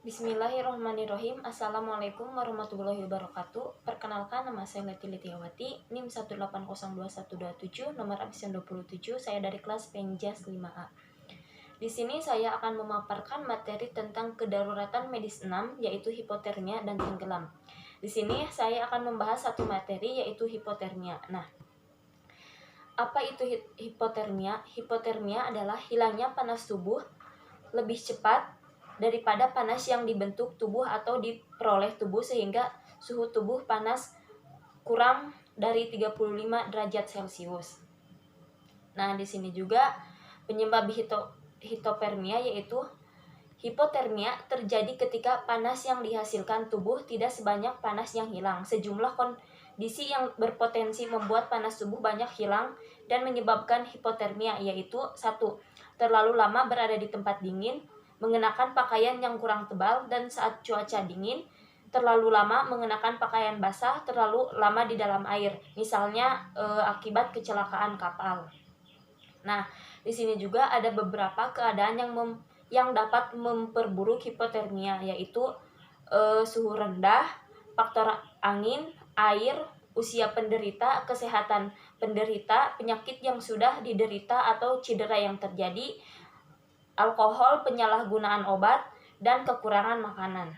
Bismillahirrahmanirrahim. Assalamualaikum warahmatullahi wabarakatuh. Perkenalkan, nama saya Leti Litiawati, NIM 1802127, nomor absen 27. Saya dari kelas Penjas 5A. Di sini saya akan memaparkan materi tentang kedaruratan medis 6, yaitu hipotermia dan tenggelam. Di sini saya akan membahas satu materi, yaitu hipotermia. Nah, apa itu hipotermia? Hipotermia adalah hilangnya panas tubuh lebih cepat daripada panas yang dibentuk tubuh atau diperoleh tubuh, sehingga suhu tubuh panas kurang dari 35 derajat Celcius. Nah, di sini juga penyebab hipotermia yaitu hipotermia terjadi ketika panas yang dihasilkan tubuh tidak sebanyak panas yang hilang. Sejumlah kondisi yang berpotensi membuat panas tubuh banyak hilang dan menyebabkan hipotermia yaitu 1. Terlalu lama berada di tempat dingin, mengenakan pakaian yang kurang tebal dan saat cuaca dingin, terlalu lama mengenakan pakaian basah, terlalu lama di dalam air, misalnya akibat kecelakaan kapal. Nah, di sini juga ada beberapa keadaan yang dapat memperburuk hipotermia, yaitu suhu rendah, faktor angin, air, usia penderita, kesehatan penderita, penyakit yang sudah diderita atau cedera yang terjadi, alkohol, penyalahgunaan obat, dan kekurangan makanan.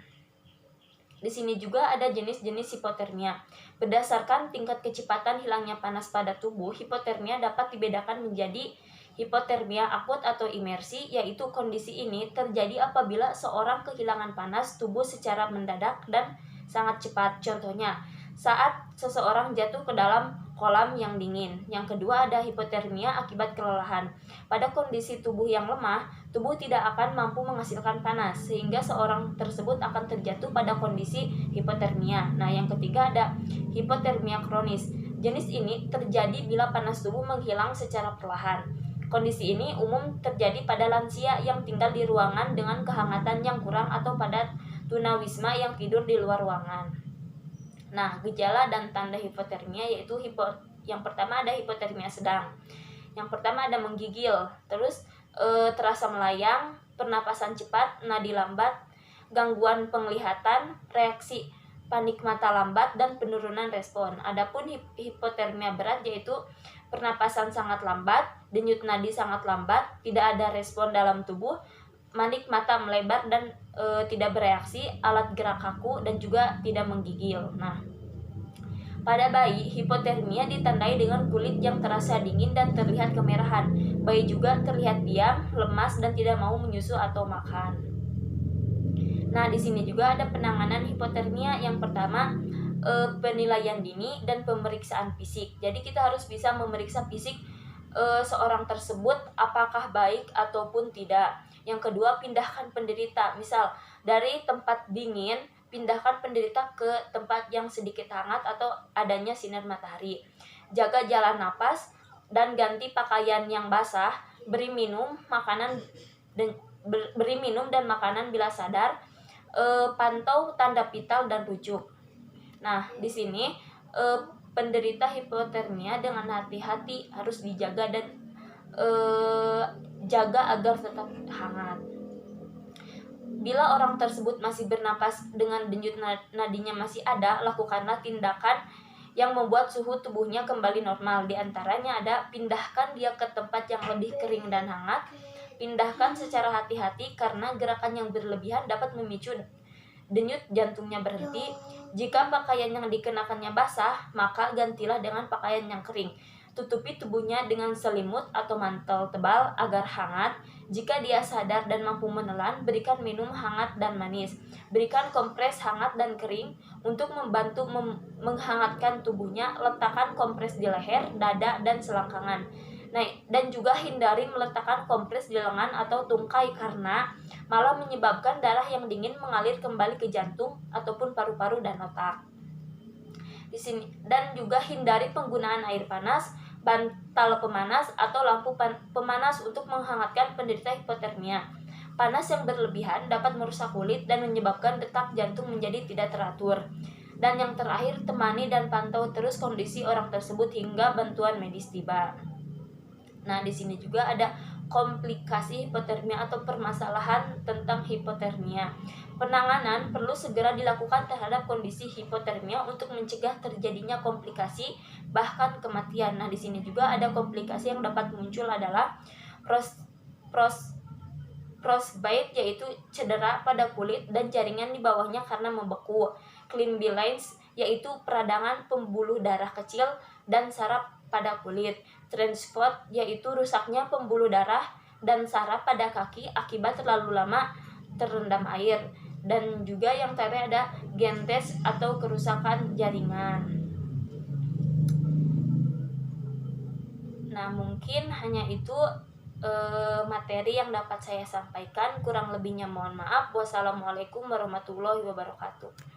Di sini juga ada jenis-jenis hipotermia. Berdasarkan tingkat kecepatan hilangnya panas pada tubuh, hipotermia dapat dibedakan menjadi hipotermia akut atau imersi, yaitu kondisi ini terjadi apabila seorang kehilangan panas tubuh secara mendadak dan sangat cepat. Contohnya, saat seseorang jatuh ke dalam kolam yang dingin. Yang kedua ada hipotermia akibat kelelahan. Pada kondisi tubuh yang lemah, tubuh tidak akan mampu menghasilkan panas, sehingga seorang tersebut akan terjatuh pada kondisi hipotermia. Nah, yang ketiga ada hipotermia kronis. Jenis ini terjadi bila panas tubuh menghilang secara perlahan. Kondisi ini umum terjadi pada lansia yang tinggal di ruangan dengan kehangatan yang kurang atau pada tunawisma yang tidur di luar ruangan. Nah, gejala dan tanda hipotermia yaitu yang pertama ada hipotermia sedang. Yang pertama ada menggigil, terus terasa melayang, pernapasan cepat, nadi lambat, gangguan penglihatan, reaksi panik mata lambat, dan penurunan respon. Adapun hipotermia berat yaitu pernapasan sangat lambat, denyut nadi sangat lambat, tidak ada respon dalam tubuh, manik mata melebar dan tidak bereaksi, alat gerak kaku, dan juga tidak menggigil. Nah, pada bayi, hipotermia ditandai dengan kulit yang terasa dingin dan terlihat kemerahan. Bayi juga terlihat diam, lemas, dan tidak mau menyusu atau makan. Nah, di sini juga ada penanganan hipotermia. Yang pertama, penilaian dini dan pemeriksaan fisik. Jadi kita harus bisa memeriksa fisik seorang tersebut apakah baik ataupun tidak. Yang kedua, pindahkan penderita. Misal dari tempat dingin, pindahkan penderita ke tempat yang sedikit hangat atau adanya sinar matahari. Jaga jalan napas dan ganti pakaian yang basah. Beri minum dan makanan bila sadar. Pantau tanda vital dan rujuk. Nah, di sini penderita hipotermia dengan hati-hati harus dijaga dan jaga agar tetap hangat. Bila orang tersebut masih bernapas dengan denyut nadinya masih ada, lakukanlah tindakan yang membuat suhu tubuhnya kembali normal. Di antaranya ada pindahkan dia ke tempat yang lebih kering dan hangat. Pindahkan secara hati-hati karena gerakan yang berlebihan dapat memicu denyut jantungnya berhenti. Jika pakaian yang dikenakannya basah, maka gantilah dengan pakaian yang kering. Tutupi tubuhnya dengan selimut atau mantel tebal agar hangat. Jika dia sadar dan mampu menelan, berikan minum hangat dan manis. Berikan kompres hangat dan kering. Untuk membantu menghangatkan tubuhnya, letakkan kompres di leher, dada, dan selangkangan. Nah, dan juga hindari meletakkan kompres di lengan atau tungkai karena malah menyebabkan darah yang dingin mengalir kembali ke jantung ataupun paru-paru dan otak. Di sini dan juga hindari penggunaan air panas, bantal pemanas atau lampu pemanas untuk menghangatkan penderita hipotermia. Panas yang berlebihan dapat merusak kulit dan menyebabkan detak jantung menjadi tidak teratur. Dan yang terakhir, temani dan pantau terus kondisi orang tersebut hingga bantuan medis tiba. Nah, di sini juga ada komplikasi hipotermia atau permasalahan tentang hipotermia. Penanganan perlu segera dilakukan terhadap kondisi hipotermia untuk mencegah terjadinya komplikasi bahkan kematian. Nah, di sini juga ada komplikasi yang dapat muncul adalah frostbite, yaitu cedera pada kulit dan jaringan di bawahnya karena membeku. Clean lines, yaitu peradangan pembuluh darah kecil dan saraf pada kulit. Transport, yaitu rusaknya pembuluh darah dan saraf pada kaki akibat terlalu lama terendam air. Dan juga yang terakhir ada gentes atau kerusakan jaringan. Nah, mungkin hanya itu materi yang dapat saya sampaikan. Kurang lebihnya mohon maaf. Wassalamualaikum warahmatullahi wabarakatuh.